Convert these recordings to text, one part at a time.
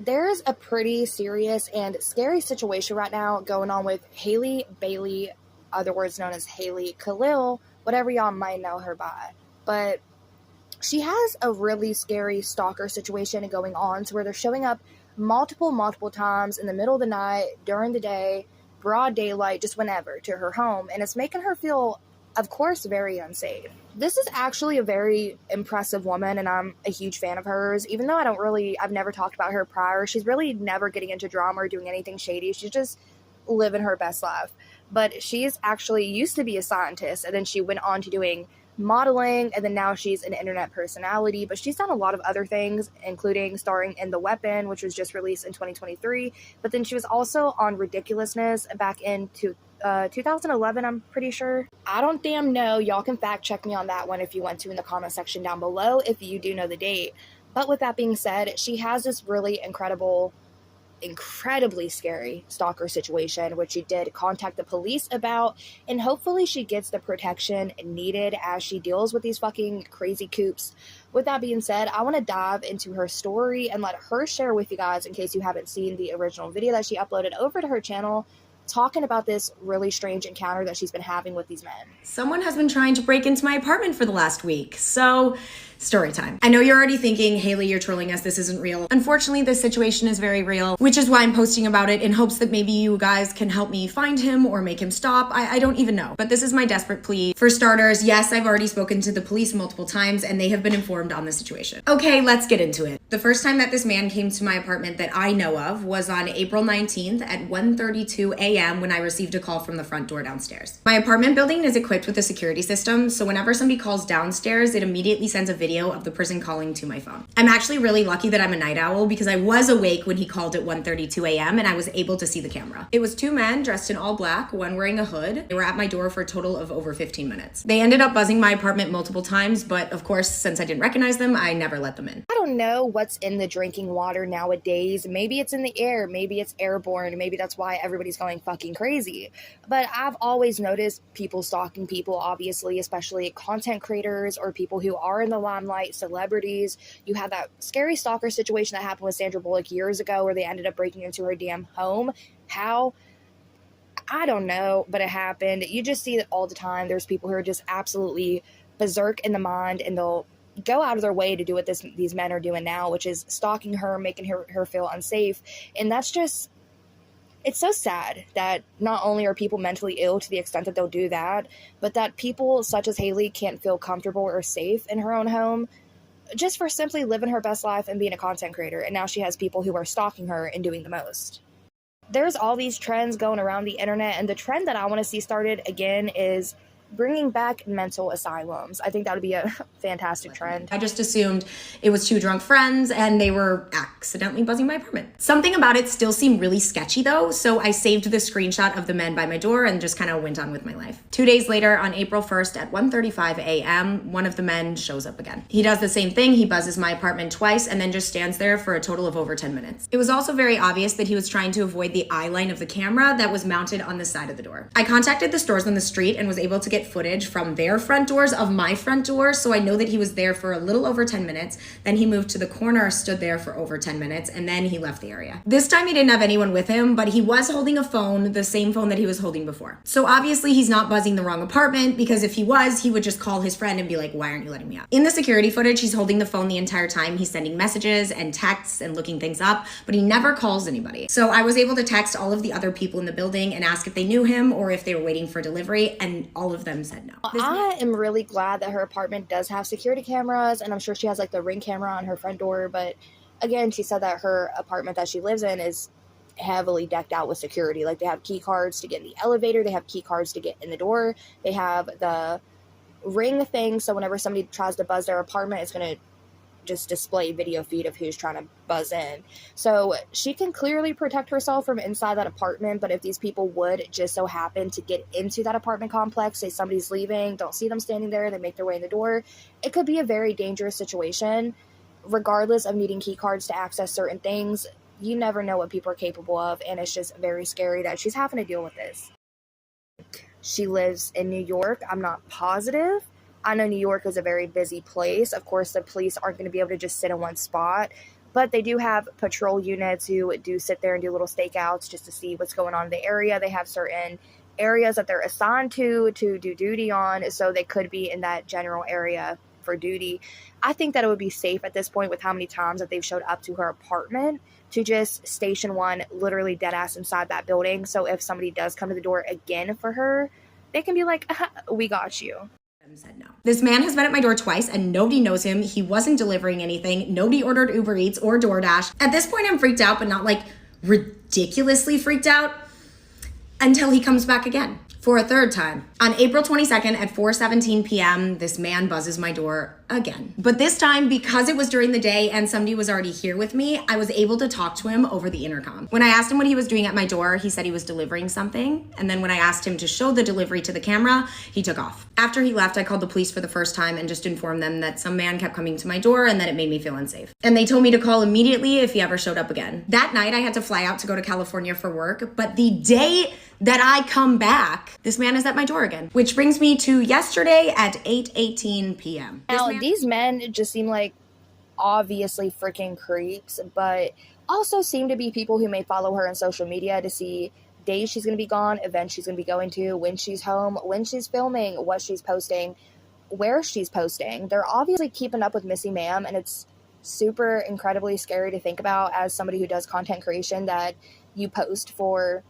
There's a pretty serious and scary situation right now going on with Haley Bailey, otherwise known as Haley Kalil, whatever y'all might know her by. But she has a really scary stalker situation going on to where they're showing up multiple times in the middle of the night, during the day, broad daylight, just whenever, to her home. And it's making her feel, of course, very unsafe. This is actually a very impressive woman, and I'm a huge fan of hers. Even though I've never talked about her prior, she's really never getting into drama or doing anything shady. She's just living her best life. But she's actually used to be a scientist, and then she went on to doing modeling, and then now she's an internet personality. But she's done a lot of other things, including starring in The Weapon, which was just released in 2023. But then she was also on Ridiculousness back in 2011, I'm pretty sure. I don't damn know. Y'all can fact check me on that one if you want to in the comment section down below if you do know the date. But with that being said, she has this really incredibly scary stalker situation, which she did contact the police about, and hopefully she gets the protection needed as she deals with these fucking crazy coops. With that being said, I want to dive into her story and let her share with you guys, in case you haven't seen the original video that she uploaded over to her channel, talking about this really strange encounter that she's been having with these men. Someone has been trying to break into my apartment for the last week, so story time. I know you're already thinking, Haley, you're trolling us, this isn't real. Unfortunately, this situation is very real, which is why I'm posting about it in hopes that maybe you guys can help me find him or make him stop. I don't even know, but this is my desperate plea. For starters, yes, I've already spoken to the police multiple times and they have been informed on the situation. Okay, let's get into it. The first time that this man came to my apartment that I know of was on April 19th at 1:32 a.m. when I received a call from the front door downstairs. My apartment building is equipped with a security system, so whenever somebody calls downstairs, it immediately sends a video of the person calling to my phone. I'm actually really lucky that I'm a night owl because I was awake when he called at 1:32 a.m. and I was able to see the camera. It was two men dressed in all black, one wearing a hood. They were at my door for a total of over 15 minutes. They ended up buzzing my apartment multiple times, but of course, since I didn't recognize them, I never let them in. I don't know what's in the drinking water nowadays. Maybe it's in the air, maybe it's airborne, maybe that's why everybody's going fucking crazy. But I've always noticed people stalking people, obviously, especially content creators or people who are in the limelight, celebrities. You have that scary stalker situation that happened with Sandra Bullock years ago where they ended up breaking into her damn home. How? I don't know, but it happened. You just see it all the time. There's people who are just absolutely berserk in the mind, and they'll go out of their way to do what these men are doing now, which is stalking her, making her feel unsafe. And that's just, it's so sad that not only are people mentally ill to the extent that they'll do that, but that people such as Haley can't feel comfortable or safe in her own home just for simply living her best life and being a content creator. And now she has people who are stalking her and doing the most. There's all these trends going around the internet, and the trend that I want to see started again is bringing back mental asylums. I think that would be a fantastic trend. I just assumed it was two drunk friends and they were accidentally buzzing my apartment. Something about it still seemed really sketchy though, so I saved the screenshot of the men by my door and just kind of went on with my life. 2 days later, on April 1st at 1:35 a.m., one of the men shows up again. He does the same thing, he buzzes my apartment twice and then just stands there for a total of over 10 minutes. It was also very obvious that he was trying to avoid the eye line of the camera that was mounted on the side of the door. I contacted the stores on the street and was able to get footage from their front doors of my front door, so I know that he was there for a little over 10 minutes. Then he moved to the corner, stood there for over 10 minutes, and then he left the area. This time he didn't have anyone with him, but he was holding a phone, the same phone that he was holding before. So obviously he's not buzzing the wrong apartment, because if he was, he would just call his friend and be like, why aren't you letting me out? In the security footage, he's holding the phone the entire time. He's sending messages and texts and looking things up, but he never calls anybody. So I was able to text all of the other people in the building and ask if they knew him or if they were waiting for delivery, and all of them said no. I am really glad that her apartment does have security cameras, and I'm sure she has like the Ring camera on her front door. But again, she said that her apartment that she lives in is heavily decked out with security. Like, they have key cards to get in the elevator, they have key cards to get in the door, they have the Ring thing, so whenever somebody tries to buzz their apartment, it's going to just display video feed of who's trying to buzz in. So she can clearly protect herself from inside that apartment. But if these people would just so happen to get into that apartment complex, say somebody's leaving, don't see them standing there, they make their way in the door, it could be a very dangerous situation. Regardless of needing key cards to access certain things, you never know what people are capable of, and it's just very scary that she's having to deal with this. She lives in New York. I'm not positive. I know New York is a very busy place. Of course, the police aren't going to be able to just sit in one spot, But they do have patrol units who do sit there and do little stakeouts just to see what's going on in the area. They have certain areas that they're assigned to do duty on, so they could be in that general area for duty. I think that it would be safe at this point with how many times that they've showed up to her apartment to just station one literally dead ass inside that building. So if somebody does come to the door again for her, they can be like, we got you. Said no. This man has been at my door twice and nobody knows him. He wasn't delivering anything. Nobody ordered Uber Eats or DoorDash. At this point, I'm freaked out, but not like ridiculously freaked out until he comes back again for a third time. On April 22nd at 4:17 p.m., this man buzzes my door again. But this time, because it was during the day and somebody was already here with me, I was able to talk to him over the intercom. When I asked him what he was doing at my door, he said he was delivering something. And then when I asked him to show the delivery to the camera, he took off. After he left, I called the police for the first time and just informed them that some man kept coming to my door and that it made me feel unsafe. And they told me to call immediately if he ever showed up again. That night, I had to fly out to go to California for work, but the day that I come back, this man is at my door again. Which brings me to yesterday at 8:18 p.m. Now, these men just seem like obviously freaking creeps, but also seem to be people who may follow her on social media to see days she's going to be gone, events she's going to be going to, when she's home, when she's filming, what she's posting, where she's posting. They're obviously keeping up with Missy Ma'am, and it's super incredibly scary to think about as somebody who does content creation that you post for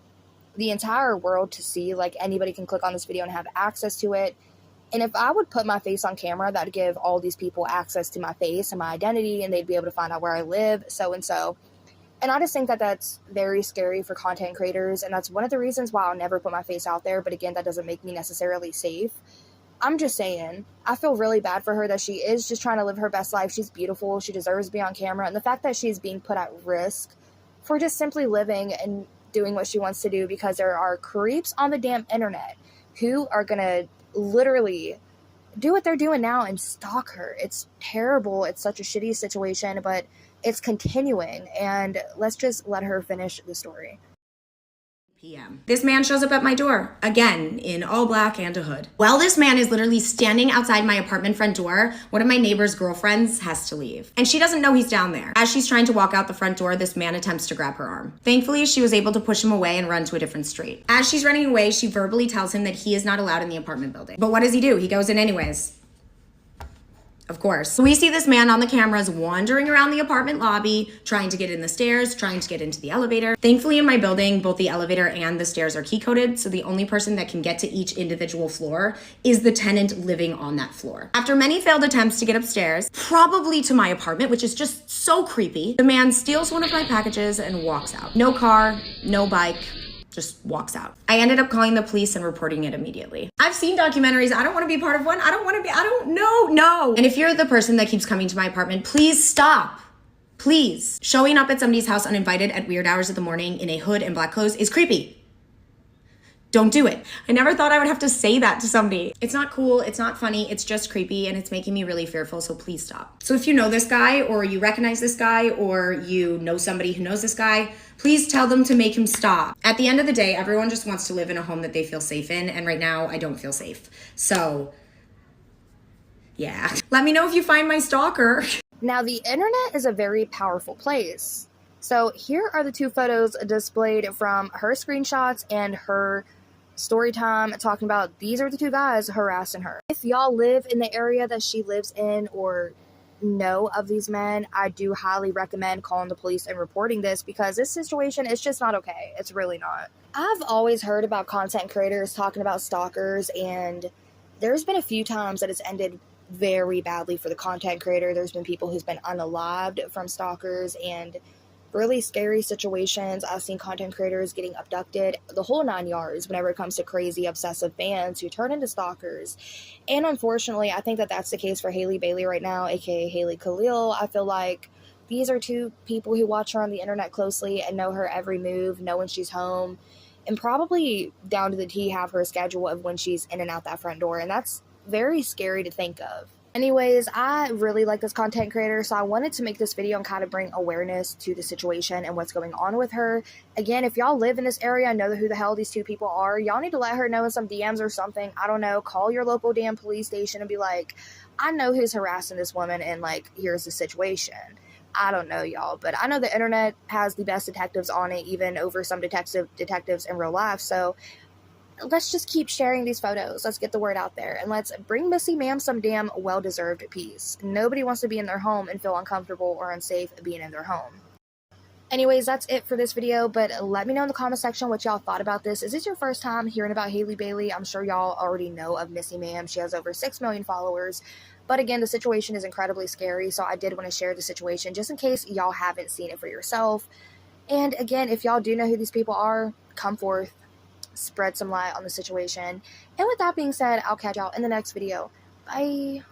the entire world to see. Like, anybody can click on this video and have access to it. And if I would put my face on camera, that would give all these people access to my face and my identity, and they'd be able to find out where I live, so and so. And I just think that that's very scary for content creators, and that's one of the reasons why I'll never put my face out there. But again, that doesn't make me necessarily safe. I'm just saying, I feel really bad for her that she is just trying to live her best life. She's beautiful. She deserves to be on camera. And the fact that she's being put at risk for just simply living and doing what she wants to do because there are creeps on the damn internet who are going to literally do what they're doing now and stalk her. It's terrible. It's such a shitty situation, but it's continuing. And let's just let her finish the story. p.m. This man shows up at my door, again, in all black and a hood. While this man is literally standing outside my apartment front door, one of my neighbor's girlfriends has to leave. And she doesn't know he's down there. As she's trying to walk out the front door, this man attempts to grab her arm. Thankfully, she was able to push him away and run to a different street. As she's running away, she verbally tells him that he is not allowed in the apartment building. But what does he do? He goes in anyways. Of course. We see this man on the cameras wandering around the apartment lobby, trying to get in the stairs, trying to get into the elevator. Thankfully, in my building, both the elevator and the stairs are key coded, so the only person that can get to each individual floor is the tenant living on that floor. After many failed attempts to get upstairs, probably to my apartment, which is just so creepy, the man steals one of my packages and walks out. No car, no bike, just walks out. I ended up calling the police and reporting it immediately. I've seen documentaries. I don't want to be part of one. I don't know. No. And if you're the person that keeps coming to my apartment, please stop. Please. Showing up at somebody's house uninvited at weird hours of the morning in a hood and black clothes is creepy. Don't do it. I never thought I would have to say that to somebody. It's not cool, it's not funny, it's just creepy, and it's making me really fearful, so please stop. So if you know this guy, or you recognize this guy, or you know somebody who knows this guy, please tell them to make him stop. At the end of the day, everyone just wants to live in a home that they feel safe in, and right now, I don't feel safe. So, yeah. Let me know if you find my stalker. Now, the internet is a very powerful place. So here are the two photos displayed from her screenshots and her story time talking about these are the two guys harassing her. If y'all live in the area that she lives in or know of these men, I do highly recommend calling the police and reporting this because this situation is just not okay. It's really not. I've always heard about content creators talking about stalkers, and there's been a few times that it's ended very badly for the content creator. There's been people who's been unalived from stalkers and really scary situations. I've seen content creators getting abducted, the whole 9 yards whenever it comes to crazy obsessive fans who turn into stalkers. And unfortunately, I think that that's the case for Hailey Bailey right now, aka Hailey Kalil. I feel like these are two people who watch her on the internet closely and know her every move, know when she's home, and probably down to the T have her schedule of when she's in and out that front door. And that's very scary to think of. Anyways, I really like this content creator, so I wanted to make this video and kind of bring awareness to the situation and what's going on with her. Again, if y'all live in this area and know who the hell these two people are, y'all need to let her know in some DMs or something. I don't know, call your local damn police station and be like, I know who's harassing this woman and, like, here's the situation. I don't know, y'all, but I know the internet has the best detectives on it, even over some detectives in real life. So let's just keep sharing these photos. Let's get the word out there, and let's bring Missy Ma'am some damn well-deserved peace. Nobody wants to be in their home and feel uncomfortable or unsafe being in their home. Anyways, that's it for this video, but let me know in the comment section what y'all thought about this. Is this your first time hearing about Haley Bailey? I'm sure y'all already know of Missy Ma'am. She has over 6 million followers. But again, the situation is incredibly scary, so I did want to share the situation just in case y'all haven't seen it for yourself. And again, if y'all do know who these people are, come forth, spread some light on the situation. And with that being said, I'll catch y'all in the next video. Bye.